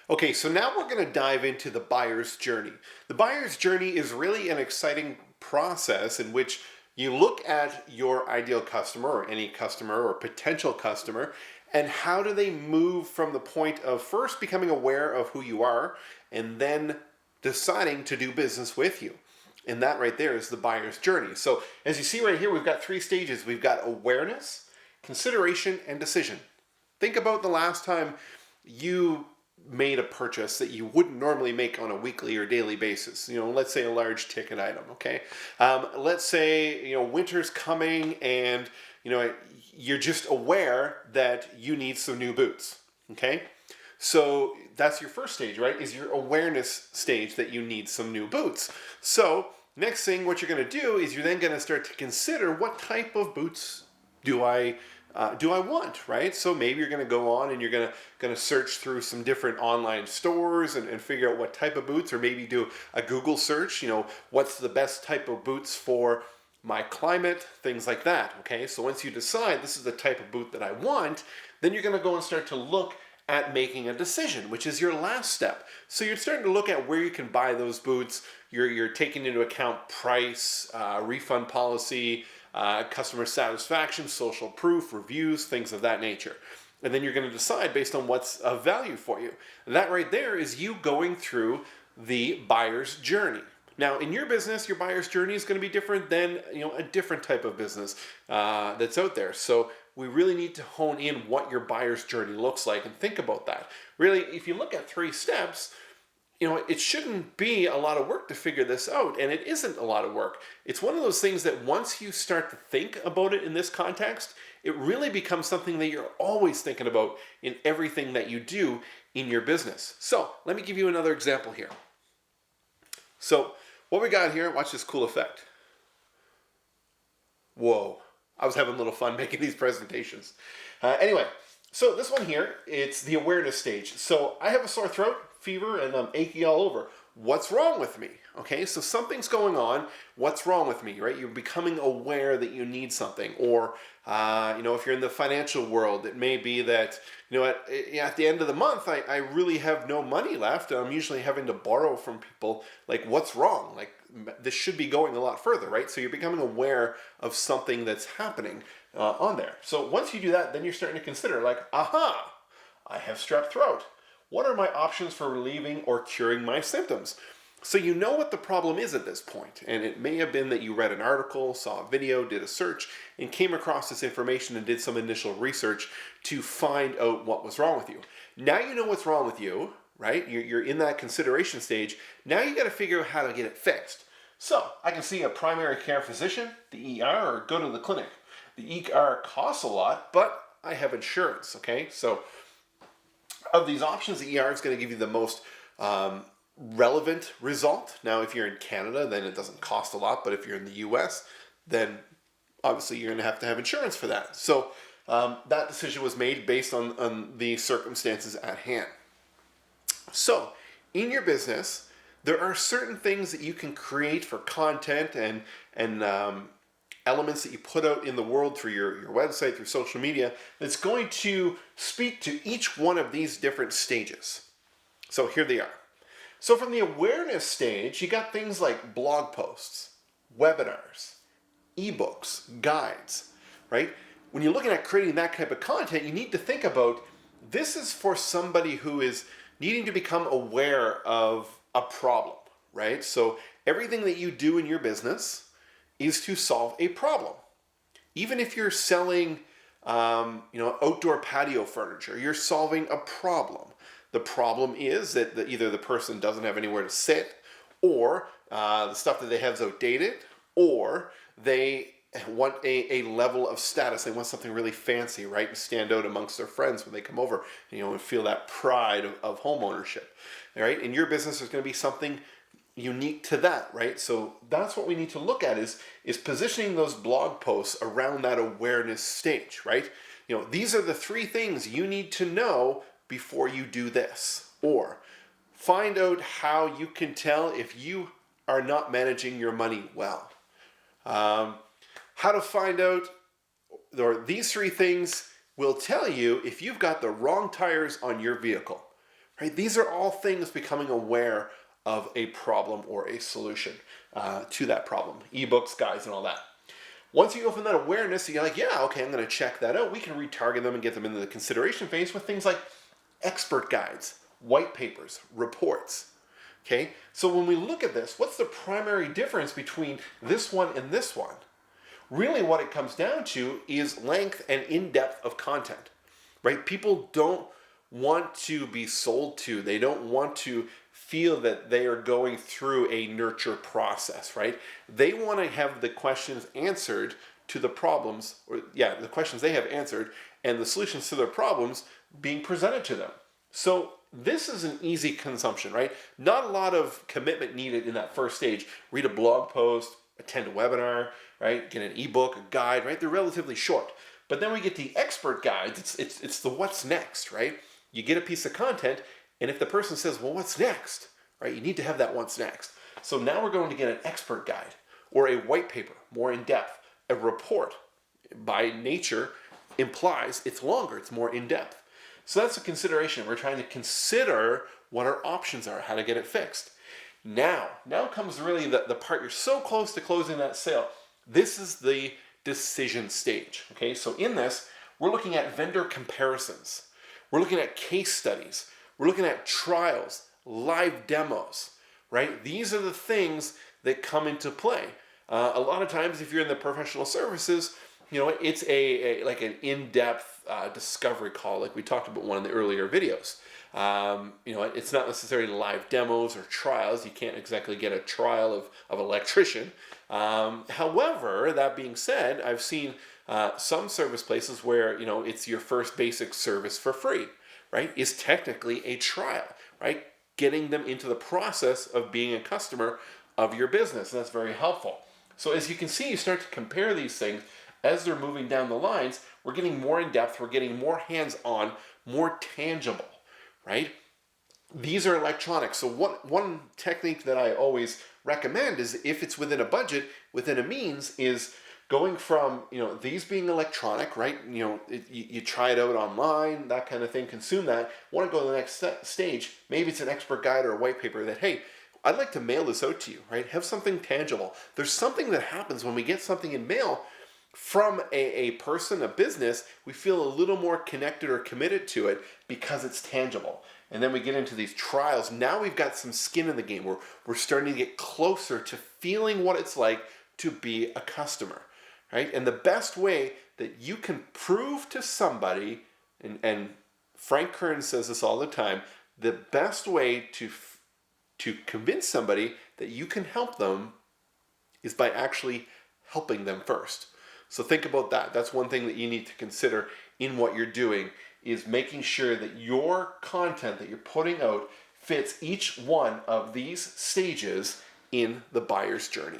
Okay, so now we're going to dive into the buyer's journey. The buyer's journey is really an exciting process in which you look at your ideal customer or any customer or potential customer and how do they move from the point of first becoming aware of who you are and then deciding to do business with you. And that right there is the buyer's journey. So as you see right here, we've got three stages. We've got awareness, consideration, and decision. Think about the last time you made a purchase that you wouldn't normally make on a weekly or daily basis. Let's say a large ticket item, okay? Let's say, winter's coming and, you're just aware that you need some new boots, okay? So that's your first stage, right? Is your awareness stage that you need some new boots. So next thing, what you're going to do is you're then going to start to consider what type of boots do I want, right? So maybe you're going to go on and you're going to search through some different online stores and figure out what type of boots, or maybe do a Google search, what's the best type of boots for my climate, things like that, okay? So once you decide this is the type of boot that I want, then you're going to go and start to look at making a decision, which is your last step. So you're starting to look at where you can buy those boots. You're taking into account price, refund policy, customer satisfaction, social proof, reviews, things of that nature. And then you're going to decide based on what's of value for you. And that right there is you going through the buyer's journey. Now, in your business, your buyer's journey is going to be different than a different type of business that's out there. So we really need to hone in what your buyer's journey looks like and think about that. Really, if you look at 3 steps, it shouldn't be a lot of work to figure this out, and it isn't a lot of work. It's one of those things that once you start to think about it in this context, it really becomes something that you're always thinking about in everything that you do in your business. So let me give you another example here. So what we got here, watch this cool effect. Whoa, I was having a little fun making these presentations. Anyway, so this one here, it's the awareness stage. So I have a sore throat, fever, and I'm achy all over. What's wrong with me? Okay, so something's going on. What's wrong with me, right? You're becoming aware that you need something. Or, if you're in the financial world, it may be that, at the end of the month, I really have no money left. I'm usually having to borrow from people. Like, what's wrong? Like, this should be going a lot further, right? So you're becoming aware of something that's happening on there. So once you do that, then you're starting to consider, like, aha, I have strep throat. What are my options for relieving or curing my symptoms? So you know what the problem is at this point, and it may have been that you read an article, saw a video, did a search, and came across this information and did some initial research to find out what was wrong with you. Now you know what's wrong with you, right? You're in that consideration stage. Now you got to figure out how to get it fixed. So I can see a primary care physician, the ER, or go to the clinic. The ER costs a lot, but I have insurance, okay? So of these options, the ER is going to give you the most relevant result. Now, if you're in Canada, then it doesn't cost a lot, but if you're in the US, then obviously you're going to have insurance for that. So that decision was made based on the circumstances at hand. So in your business, there are certain things that you can create for content and elements that you put out in the world through your website, through social media, that's going to speak to each one of these different stages. So here they are. So from the awareness stage, you got things like blog posts, webinars, ebooks, guides, right? When you're looking at creating that type of content, you need to think about, this is for somebody who is needing to become aware of a problem, right? So everything that you do in your business is to solve a problem. Even if you're selling, outdoor patio furniture, you're solving a problem. The problem is that either the person doesn't have anywhere to sit, or the stuff that they have is outdated, or they want a level of status. They want something really fancy, right? And stand out amongst their friends when they come over, and feel that pride of home ownership, right? In your business, there's going to be something unique to that, right? So that's what we need to look at is positioning those blog posts around that awareness stage, right? These are the 3 things you need to know before you do this. Or find out how you can tell if you are not managing your money well. How to find out, or these 3 things will tell you if you've got the wrong tires on your vehicle. right? These are all things becoming aware of a problem or a solution to that problem. Ebooks, guides, and all that. Once you go from that awareness, you're like, yeah, okay, I'm going to check that out. We can retarget them and get them into the consideration phase with things like expert guides, white papers, reports. Okay, so when we look at this, what's the primary difference between this one and this one? Really what it comes down to is length and in-depth of content, right? People don't want to be sold to. They don't want to feel that they are going through a nurture process, right? They want to have the questions answered to the problems, the questions they have answered and the solutions to their problems being presented to them. So this is an easy consumption, right? Not a lot of commitment needed in that first stage. Read a blog post, attend a webinar, right? Get an ebook, a guide, right? They're relatively short. But then we get the expert guides. It's the what's next, right? You get a piece of content, and if the person says, well, what's next, right? You need to have that what's next. So now we're going to get an expert guide or a white paper, more in depth. A report, by nature, implies it's longer, it's more in depth. So that's a consideration. We're trying to consider what our options are, how to get it fixed. Now comes really the part you're so close to closing that sale. This is the decision stage. Okay, so in this, we're looking at vendor comparisons. We're looking at case studies. We're looking at trials, live demos, right? These are the things that come into play. A lot of times, if you're in the professional services, it's like an in-depth discovery call, like we talked about one of the earlier videos. It's not necessarily live demos or trials. You can't exactly get a trial of an electrician. However, that being said, I've seen some service places where, it's your first basic service for free, right? Is technically a trial, right? Getting them into the process of being a customer of your business. And that's very helpful. So as you can see, you start to compare these things as they're moving down the lines. We're getting more in depth. We're getting more hands-on, more tangible, right? These are electronic. So one technique that I always recommend is, if it's within a budget, within a means, is going from, these being electronic, right? You try it out online, that kind of thing, consume that. Want to go to the next stage. Maybe it's an expert guide or a white paper that, hey, I'd like to mail this out to you, right? Have something tangible. There's something that happens when we get something in mail from a person, a business. We feel a little more connected or committed to it because it's tangible. And then we get into these trials. Now we've got some skin in the game. We're starting to get closer to feeling what it's like to be a customer, right? And the best way that you can prove to somebody, and Frank Kern says this all the time, the best way to convince somebody that you can help them is by actually helping them first. So think about that. That's one thing that you need to consider in what you're doing, is making sure that your content that you're putting out fits each one of these stages in the buyer's journey.